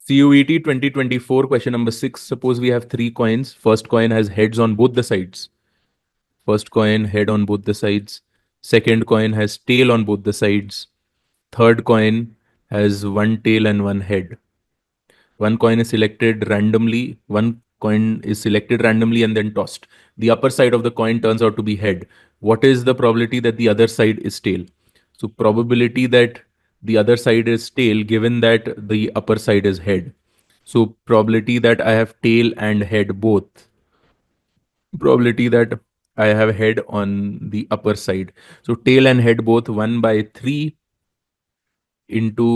CUET 2024, question number 6. Suppose we have three coins. First coin has heads on both the sides. First coin, head on both the sides. Second coin has tail on both the sides. Third coin has one tail and one head. One coin is selected randomly. One coin is selected randomly and then tossed. The upper side of the coin turns out to be head. What is the probability that the other side is tail? So probability that the other side is tail given that the upper side is head. So probability that I have tail and head both. Probability that I have head on the upper side. So tail and head both 1/3 into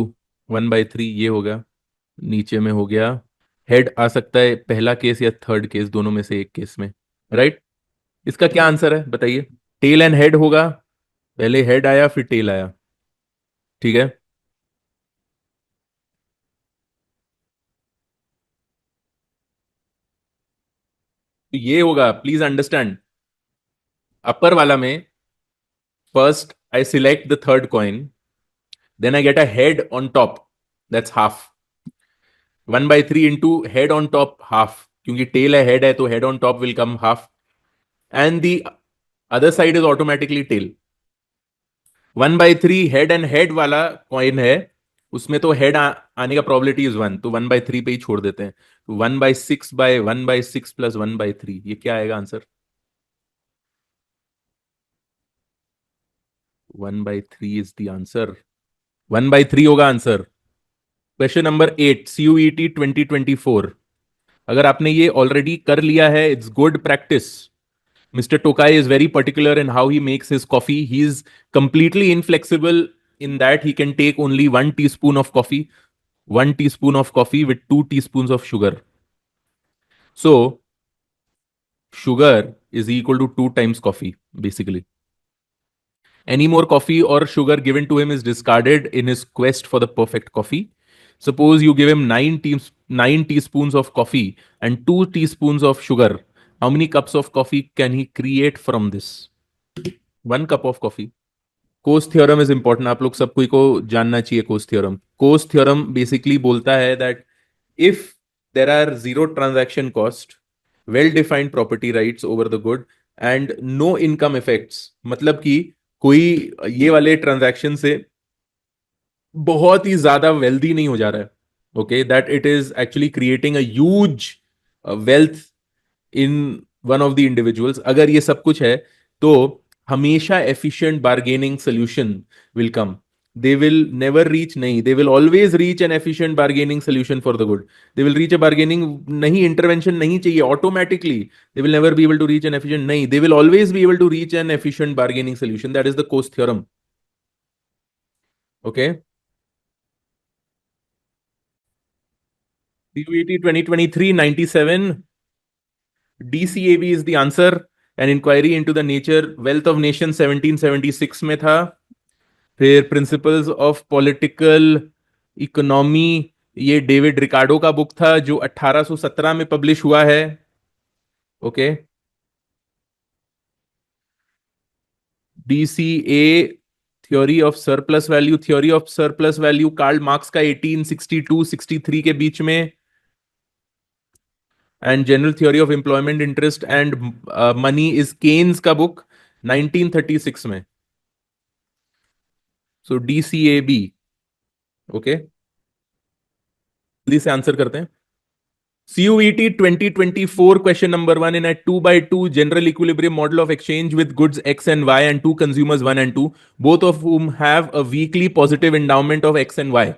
1/3 ये होगा. नीचे में हो गया. Head आ सकता है पहला case या थर्ड केस, दोनों में से एक केस में. राइट. इसका क्या आंसर है बताइए. टेल एंड हेड होगा. पहले हेड आया फिर टेल आया. ठीक है. तो ये होगा. Please understand. अपर वाला में first I select the third coin, then I get a head on top. That's half. 1/3 into head on top half, क्योंकि टेल है हेड है तो head on top will come half. And the other side is automatically tail. 1/3 head and head वाला coin है, उसमें तो head आने का प्रोबेबिलिटी इज 1, तो 1/3 पे ही छोड़ देते हैं. तो 1/6 प्लस 1/3, ये क्या आएगा आंसर. 1/3 is the answer. 1/3 होगा आंसर. Question number 8, CUET 2024. अगर आपने ये ऑलरेडी कर लिया है, it's good practice. Mr. Tokai is very particular in how he makes his coffee. He is completely inflexible in that he can take only 1 teaspoon of coffee, 1 teaspoon of coffee with 2 teaspoons of sugar. So, sugar is equal to 2 times coffee, basically. Any more coffee or sugar given to him is discarded in his quest for the perfect coffee. Suppose you give him 9 teaspoons of coffee and 2 teaspoons of sugar. How many cups of coffee can he create from this? 1 cup of coffee. Coase theorem is important. आप लोग सब कोई को जानना चाहिए Coase theorem. Coase theorem basically बोलता है that if there are zero transaction cost, well defined property rights over the good and no income effects, मतलब कि कोई ये वाले ट्रांजैक्शन से बहुत ही ज्यादा वेल्दी नहीं हो जा रहा है. Okay, that it is actually creating a huge wealth in one of the individuals. अगर ये सब कुछ है तो हमेशा efficient bargaining solution will come. They will never reach, नहीं, they will always reach an efficient bargaining solution for the good. They will reach a bargaining, नहीं intervention नहीं चाहिए automatically. They will never be able to reach an efficient, नहीं, they will always B able to reach an efficient bargaining solution. That is the Coase theorem. Okay. CUET 2023 97. DCAB is the answer. An inquiry into the nature wealth of nations 1776 में था. फिर principles of political economy, ये David Ricardo का book था जो 1817 में publish हुआ है. ओके. DCA theory of surplus value, theory of surplus value Karl Marx का 1862-63 के बीच में. And general theory of employment interest and money is Keynes का बुक 1936 में. सो DCAB. ओके, जल्दी से आंसर करते हैं. CUET 2024 question number 1, in a 2x2 general equilibrium model of exchange with goods X and Y and two consumers 1 and 2, both of whom have a weakly positive endowment of X and Y.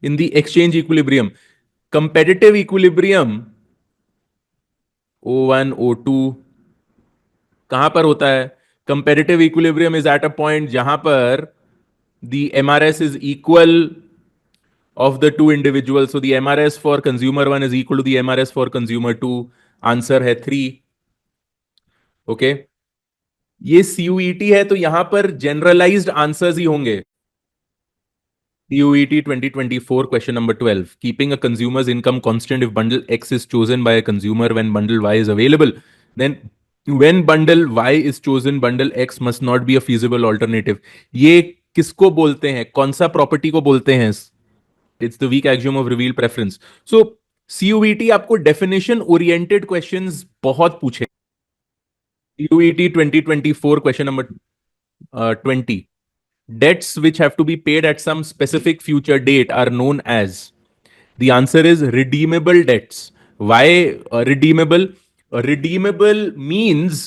In the exchange equilibrium, competitive equilibrium O1 O2 कहां पर होता है. Comparative equilibrium is at a point जहां पर the MRS is equal of the two individuals. So the MRS for consumer 1 is equal to the MRS for consumer 2. Answer है 3. Okay. ये CUET है तो यहां पर जनरलाइज्ड आंसर्स ही होंगे. CUET 2024 question number 12. Keeping a consumer's income constant if bundle X is chosen by a consumer when bundle Y is available, then when bundle Y is chosen, bundle X must not be a feasible alternative. ये किसको बोलते हैं, कौन सा property को बोलते हैं. It's the weak axiom of reveal preference. So CUET आपको डेफिनेशन ओरिएंटेड क्वेश्चंस बहुत पूछे. CUET 2024 question number 20. Debts which have to be paid at some specific future date are known as. The answer is redeemable debts. Why redeemable? Redeemable means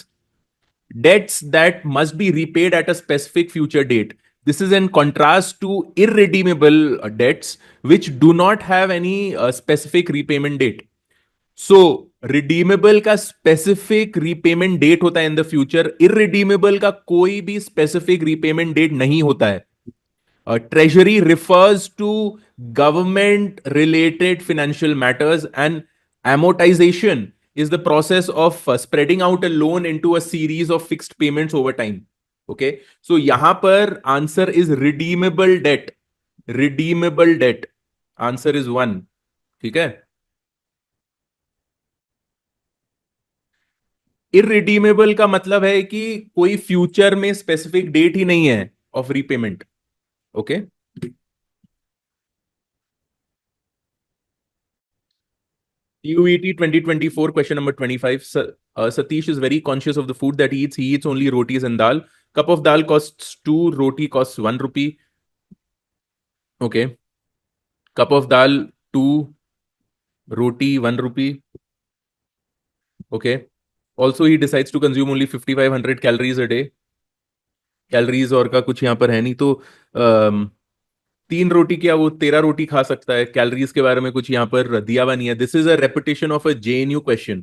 debts that must be repaid at a specific future date. This is in contrast to irredeemable debts which do not have any specific repayment date. So redeemable का specific repayment date होता है in the future. Irredeemable का कोई भी specific repayment date नहीं होता है. Treasury refers to government related financial matters, and amortization is the process of spreading out a loan into a series of fixed payments over time. Okay, so यहां पर answer is redeemable debt. Redeemable debt. Answer is one. ठीक है. Irredeemable का मतलब है कि कोई future में स्पेसिफिक डेट ही नहीं है of repayment. Okay. UET 2024 question number 25. Satish is very conscious of the food that he eats. He eats only rotis and dal. Cup of dal costs 2, roti costs 1 rupee. Okay. Cup of dal 2, roti 1 rupee. Okay. Also, he decides to consume only 5,500 calories a day. Calories और का कुछ यहाँ पर है नहीं तो 3 रोटी क्या वो 13 रोटी खा सकता है. कैलोरीज के बारे में कुछ यहाँ पर दिया हुआ नहीं है. This is a repetition of a JNU question.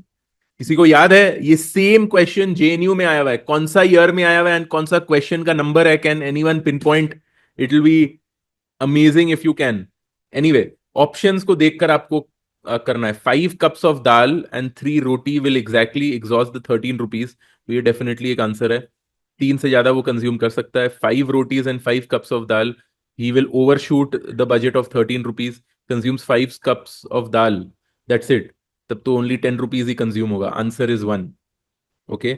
किसी को याद है ये सेम क्वेश्चन जेएनयू में आया हुआ है? कौन सा ईयर में आया हुआ है एंड कौन सा क्वेश्चन का नंबर है? Can anyone pin point? It will be amazing if you can. Anyway, options को देखकर आपको करना है. 5 cups of dal and 3 roti will exactly exhaust the 13 rupees. तो ये डेफिनेटली एक आंसर है. 3 से ज्यादा वो कंज्यूम कर सकता है. 5 rotis and 5 cups of dal. He will overshoot the budget of 13 rupees. Consumes 5 cups of dal. That's it. तब तो ओनली 10 रुपीज ही कंज्यूम होगा. Answer is 1. Okay.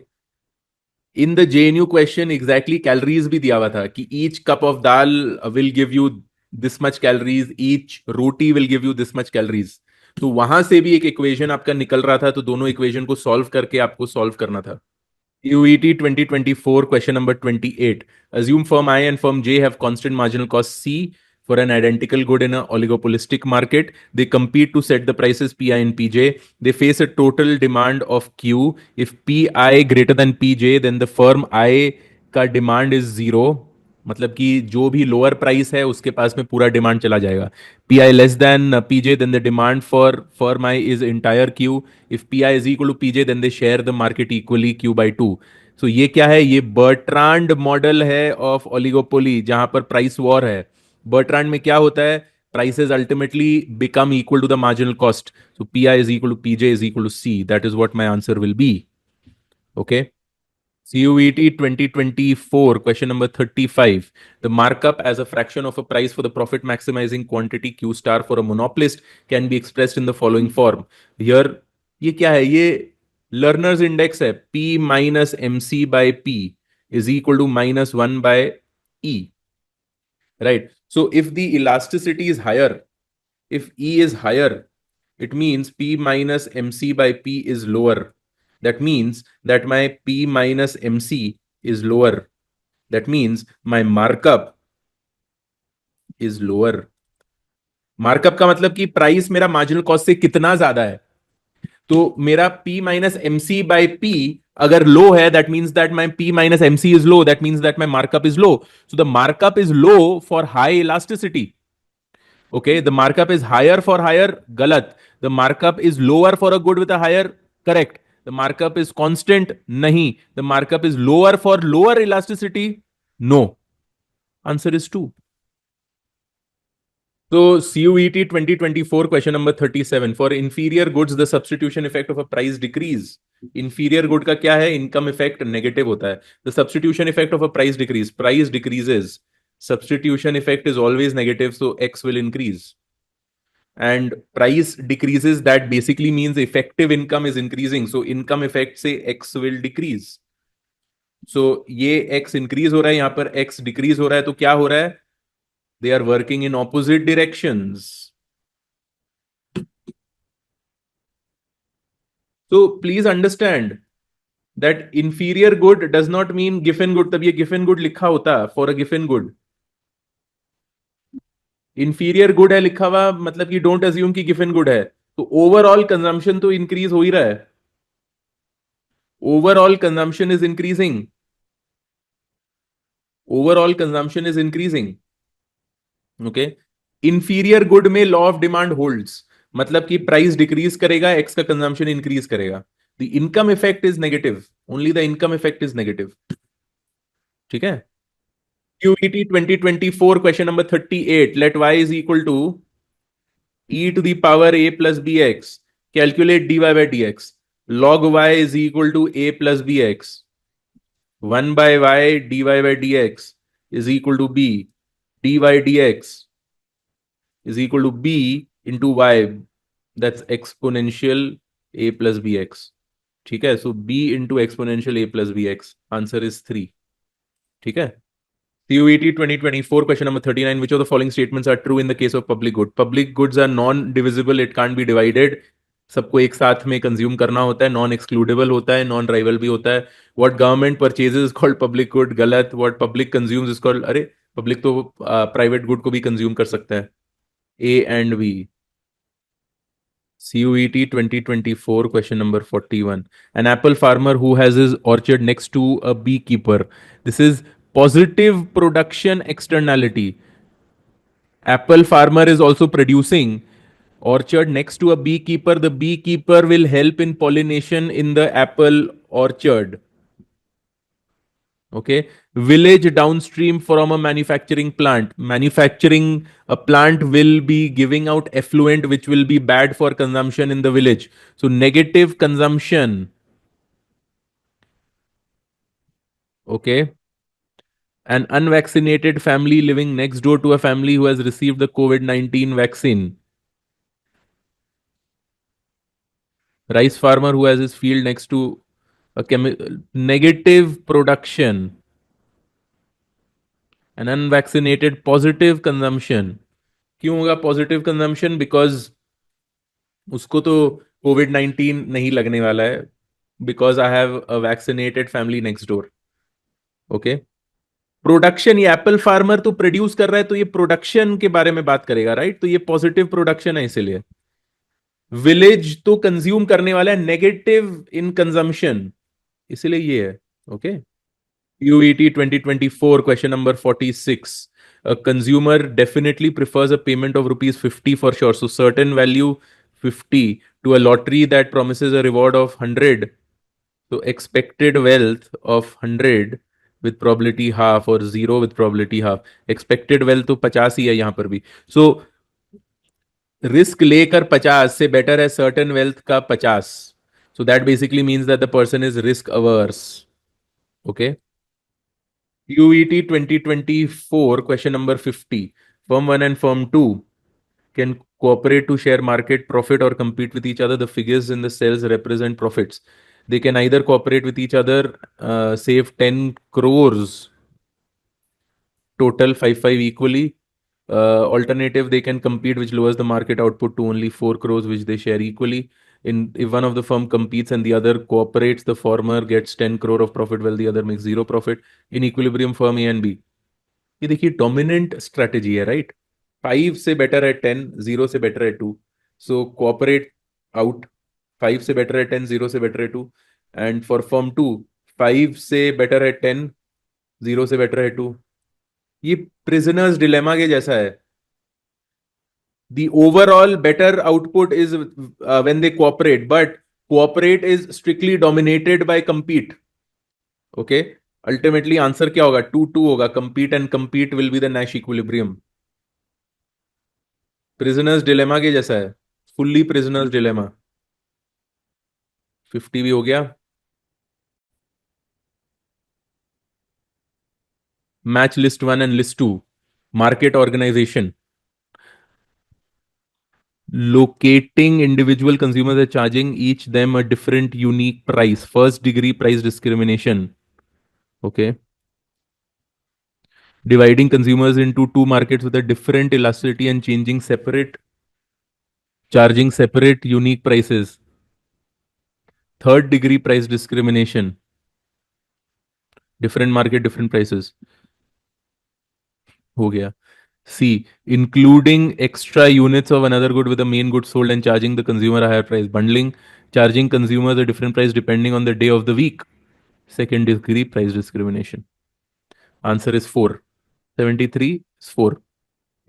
In the JNU question exactly calories भी दिया हुआ था कि each cup of dal will give you this much calories, each roti will give you this much calories. तो वहां से भी एक इक्वेशन आपका निकल रहा था. तो दोनों इक्वेशन को सॉल्व करके आपको सॉल्व करना था. UET 2024 question number 28. Assume firm I and firm J have constant marginal cost C for an identical good in an oligopolistic market. They compete to set the prices PI and PJ. They face a total demand of Q. If PI greater than PJ, then the firm I का demand is zero. मतलब कि जो भी lower price है उसके पास में पूरा demand चला जाएगा. P I less than PJ then the demand for firm I is entire Q. If P I is equal to PJ then they share the market equally Q/2. सो ये क्या है? ये बर्ट्रांड मॉडल है of oligopoly जहां पर price war है. Bertrand में क्या होता है? prices ultimately become equal to the marginal cost. So PI is equal to PJ is equal to C. That is what my answer will be. Okay. CUET 2024, question number 35. The markup as a fraction of a price for the profit maximizing quantity Q star for a monopolist can be expressed in the following form. Here, ये क्या है? ये learner's index है. P minus MC by P is equal to -1 by E. Right. So if the elasticity is higher, if E is higher, it means P minus MC by P is lower. That means that my P minus MC is lower. That means my markup is lower. Markup का मतलब कि price मेरा marginal cost से कितना ज्यादा है. तो मेरा P minus MC by P अगर लो है, that means that my P minus MC is low. That means that my markup is low. So the markup is low for high elasticity. Okay, the markup is higher for higher, galat. The markup is lower for a good with a higher, correct. The markup is constant, nahi. The markup is lower for lower elasticity, no. Answer is 2. So CUET 2024 question number 37. For inferior goods, the substitution effect of a price decrease. Inferior good का क्या है? Income effect negative होता है. The substitution effect of a price decrease. Price decreases. Substitution effect is always negative, so X will increase. And price decreases, that basically means effective income is increasing. So income effect से X will decrease. So ये X increase हो रहा है, यहाँ पर X decrease हो रहा है. तो क्या हो रहा है? They are working in opposite directions. So please understand that inferior good does not mean giffen good. तब ये giffen good लिखा होता for a giffen good. Inferior good है लिखा हुआ, मतलब कि don't assume कि giffen good है. तो overall consumption तो increase हो ही रहा है. Overall consumption is increasing. Overall consumption is increasing. Okay. Inferior good में law of demand holds. मतलब कि प्राइस डिक्रीज करेगा, एक्स का कंजम्पशन इंक्रीज करेगा. The income effect is negative. Only the income effect is negative. ठीक है. QET 2024 question number 38. Let y is equal to e to the power a plus bx. Calculate dy by dx. Log y is equal to a plus bx. 1 by y dy by dx is equal to b. dy dx is equal to b into y. That's exponential a plus bx. ठीक है. So b into exponential a plus bx. Answer is 3. ठीक है. CUET 2024 question number 39. Which of the following statements are true in the case of public good? Public goods are non-divisible. It can't be divided. सबको एक साथ में consume करना होता है. Non excludable होता है. नॉन राइवल भी होता है. What government purchases is called public good. गलत. What public consumes is called, अरे पब्लिक तो प्राइवेट गुड को भी कंज्यूम कर सकता है. A and B. CUET 2024 question number 41. An apple farmer who has his orchard next to a beekeeper. This is positive production externality. Apple farmer is also producing orchard next to a beekeeper. The beekeeper will help in pollination in the apple orchard. Okay. Village downstream from a manufacturing plant. Manufacturing a plant will be giving out effluent which will be bad for consumption in the village. So negative consumption. Okay. An unvaccinated family living next door to a family who has received the COVID-19 vaccine. Rice farmer who has his field next to a negative production. An unvaccinated positive consumption. क्यों होगा positive consumption? Because उसको तो COVID-19 नहीं लगने वाला है. Because I have a vaccinated family next door. Okay. Production, ये Apple farmer तो प्रोड्यूस कर रहा है, तो ये प्रोडक्शन के बारे में बात करेगा, राइट? तो ये पॉजिटिव प्रोडक्शन है. इसीलिए विलेज तो कंज्यूम करने वाला है, नेगेटिव इन कंजम्पशन, इसीलिए ये है. Okay. UET 2024 question number 46. A consumer definitely prefers a payment of rupees 50 for sure. So certain value 50 to a lottery that promises a reward of 100. So expected wealth of 100 with probability half or 0 with probability half. Expected wealth तो 50 ही है यहाँ पर भी. So risk लेकर 50 से better है certain wealth का 50. So that basically means that the person is risk averse. Okay. UET 2024 question number 50. Firm 1 and firm 2 can cooperate to share market profit or compete with each other. The figures in the cells represent profits. They can either cooperate with each other, save 10 crores total, 5 equally. Alternative, they can compete, which lowers the market output to only 4 crores, which they share equally. If one of the firm competes and the other cooperates, the former gets 10 crore of profit while the other makes zero profit. In equilibrium, firm A and B. ये देखिए dominant strategy है, right? 5 से better है 10, 0 से better है 2. सो cooperate out. 5 से better है 10, 0 से बेटर है 2. एंड फॉर फर्म 2, 5 से बेटर है 10, 0 से बेटर है 2. ये प्रिजनर्स डिलेमा के जैसा है. The overall better output is when they cooperate, but cooperate is strictly dominated by compete. Okay. Ultimately answer क्या होगा? 2-2 होगा. Compete and compete will be the Nash equilibrium. Prisoners dilemma के जैसा है. Fully prisoners dilemma. 50 भी हो गया. Match list 1 and list 2. Market organisation. Locating individual consumers and charging each them a different unique price. First degree price discrimination. Okay. Dividing consumers into two markets with a different elasticity and charging separate unique prices. Third degree price discrimination, different market different prices, हो गया. C, including extra units of another good with the main good sold and charging the consumer higher price. Bundling, charging consumers a different price depending on the day of the week. Second degree price discrimination. Answer is 4. 73 is 4.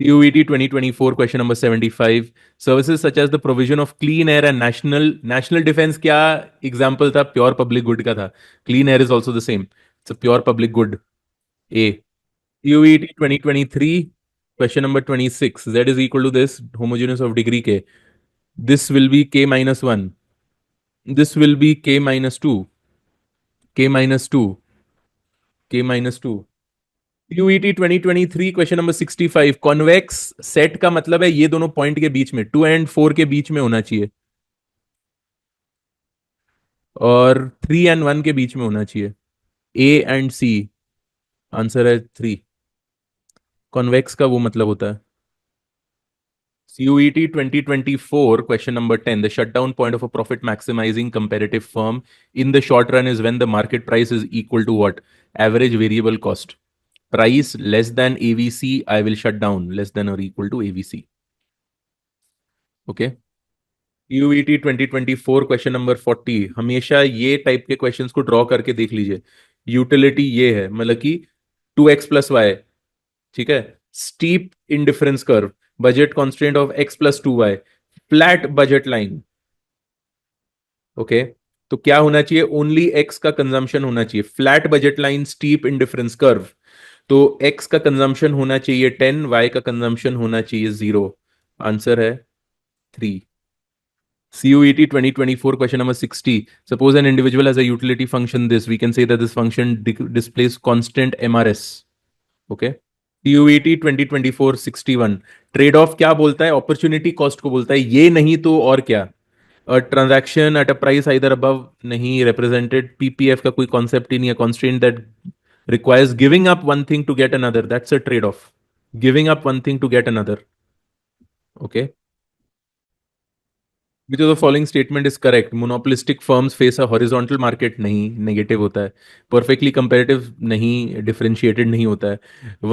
CUET 2024 question number 75. Services such as the provision of clean air and national defense, क्या example था? Pure public good का था. Clean air is also the same. It's a pure public good. A. CUET 2023 question number 26. Z is equal to this homogeneous of degree K. This will be K minus 1. This will be K minus 2. K minus 2. K minus 2. UET 2023 question number 65. Convex set का मतलब है ये दोनों point के बीच में, 2 and 4 के बीच में होना चाहिए और 3 and 1 के बीच में होना चाहिए. A and C. आंसर है 3. कॉन्वेक्स का वो मतलब होता है. CUET 2024 question number 10. The shutdown point of a profit maximizing competitive firm in the short run is when the market price is equal to what? Average variable cost. Price less than AVC, I will shut down, less than or equal to AVC. Okay. UET 2024 question number 40. हमेशा ये type के questions को draw करके देख लीजिए. Utility ये है, मतलब कि 2x+y. ठीक है. Steep indifference curve, budget constant of x+2y, flat budget line. Okay. तो क्या होना चाहिए? ओनली x का कंजम्पशन होना चाहिए. Flat budget line, steep indifference curve. तो x का कंजम्पशन होना चाहिए 10, y का कंजम्पशन होना चाहिए 0. आंसर है 3. CUET 2024 question number 60. Suppose an individual has a utility function this. We can say that this function displays constant MRS. Okay. CUET 2024 61. Trade off क्या बोलता है? अपॉर्चुनिटी कॉस्ट को बोलता है. ये नहीं तो और क्या? Transaction at a price either above, नहीं रिप्रेजेंटेड. पीपीएफ का कोई कॉन्सेप्ट ही नहीं है. Constraint that requires giving up one thing to get another. That's a trade off. Giving up one thing to get another. Okay. Which of the following statement is correct? Monopolistic firms face a horizontal market. नहीं, negative होता है. Perfectly competitive नहीं, differentiated नहीं होता है.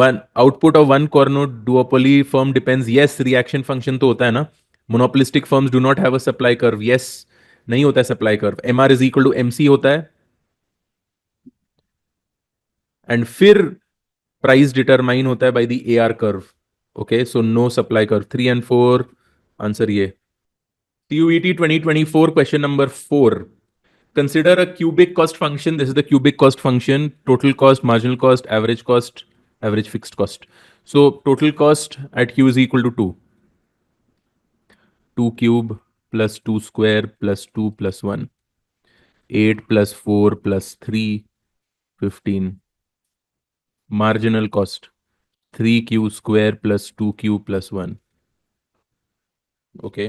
One output of one corner duopoly firm depends. Yes, reaction function तो होता है ना. Monopolistic firms do not have a supply curve. Yes, नहीं होता है supply curve. MR is equal to MC होता है. And फिर price determine होता है by the AR curve. Okay, so no supply curve. 3 and 4 answer ये. CUET 2024 question number 4. Consider a cubic cost function. This is the cubic cost function. Total cost, marginal cost, average fixed cost. So total cost at Q is equal to 2. 2 cube plus 2 square plus 2 plus 1. 8 plus 4 plus 3, 15. Marginal cost, 3q square plus 2q plus 1. Okay.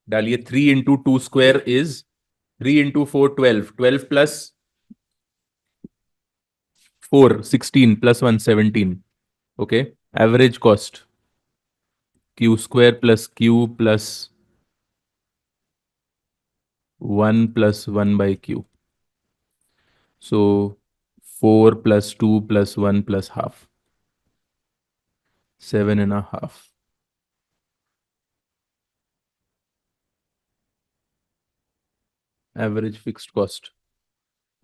डालिए 3 into 2 square is 3 into 4 12. 12 plus 4 16 plus 1 17. Okay. Average cost, q square plus q plus 1 plus 1 by q. So 4 plus 2 plus 1 plus half. 7.5. Average fixed cost.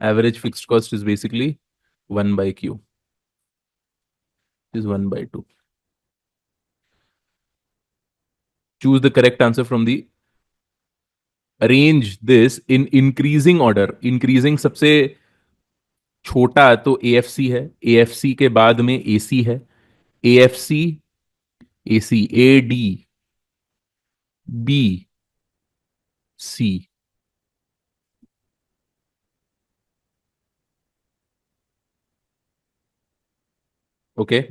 Average fixed cost is basically 1 by q. Is 1 by 2. Choose the correct answer from the. Arrange this in increasing order. Increasing सबसे छोटा तो AFC है. AFC के बाद में AC है. AFC, AC, AD, B, C. Okay.